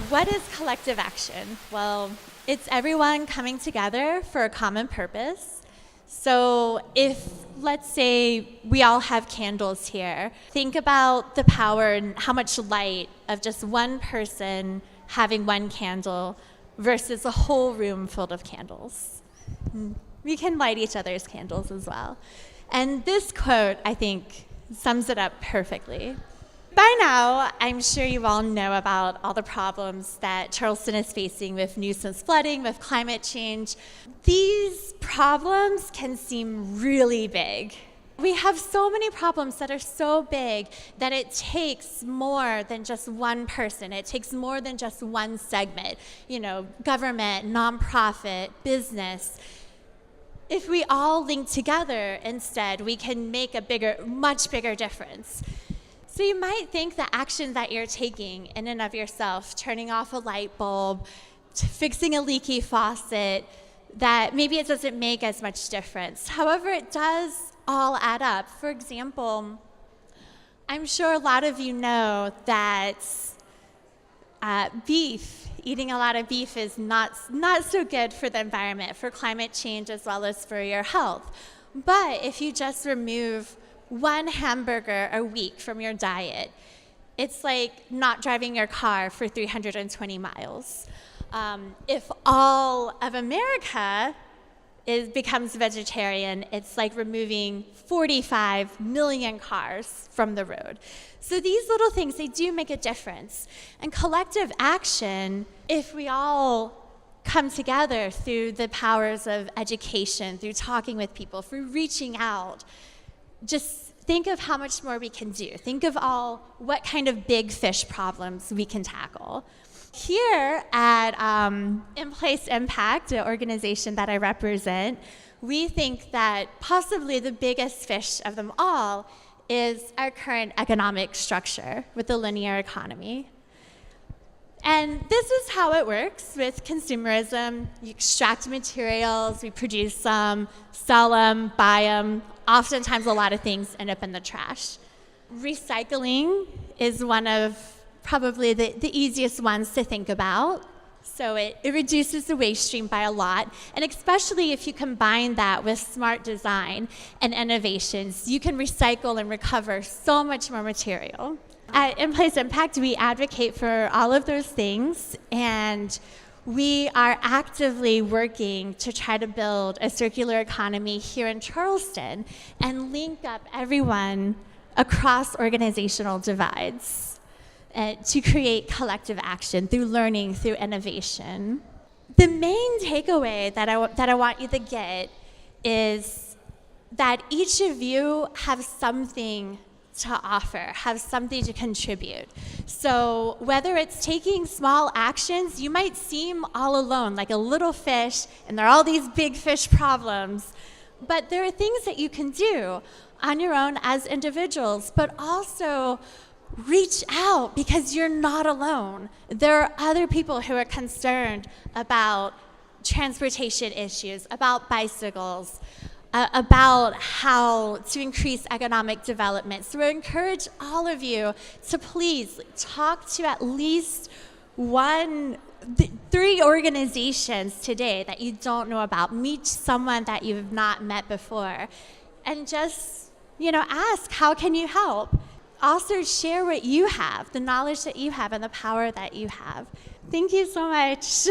what is collective action? Well, it's everyone coming together for a common purpose. So if, let's say, we all have candles here, think about the power and how much light of just one person having one candle versus a whole room filled of candles. We can light each other's candles as well. And this quote, I think, sums it up perfectly. By now, I'm sure you all know about all the problems that Charleston is facing with nuisance flooding, with climate change. These problems can seem really big. We have so many problems that are so big that it takes more than just one person. It takes more than just one segment, government, nonprofit, business. If we all link together instead, we can make a much bigger difference. So you might think the action that you're taking in and of yourself, turning off a light bulb, fixing a leaky faucet, that maybe it doesn't make as much difference. However, it does all add up. For example, I'm sure a lot of you know that eating a lot of beef is not so good for the environment, for climate change, as well as for your health. But if you just remove one hamburger a week from your diet, it's like not driving your car for 320 miles. If all of America becomes vegetarian, it's like removing 45 million cars from the road. So these little things, they do make a difference. And collective action, if we all come together through the powers of education, through talking with people, through reaching out, just think of how much more we can do. Think of what kind of big fish problems we can tackle. Here at In Place Impact, an organization that I represent, we think that possibly the biggest fish of them all is our current economic structure with the linear economy. And this is how it works with consumerism. You extract materials, we produce them, sell them, buy them. Oftentimes, a lot of things end up in the trash. Recycling is one of probably the easiest ones to think about. So it reduces the waste stream by a lot. And especially if you combine that with smart design and innovations, you can recycle and recover so much more material. At In Place Impact, we advocate for all of those things, and we are actively working to try to build a circular economy here in Charleston and link up everyone across organizational divides to create collective action through learning, through innovation. The main takeaway that I want you to get is that each of you have something to offer, have something to contribute. So whether it's taking small actions, you might seem all alone, like a little fish, and there are all these big fish problems, but there are things that you can do on your own as individuals, but also reach out because you're not alone. There are other people who are concerned about transportation issues, about bicycles, about how to increase economic development. So we encourage all of you to please talk to at least 3 organizations today that you don't know about. Meet someone that you've not met before. And just, ask, how can you help? Also share what you have, the knowledge that you have and the power that you have. Thank you so much.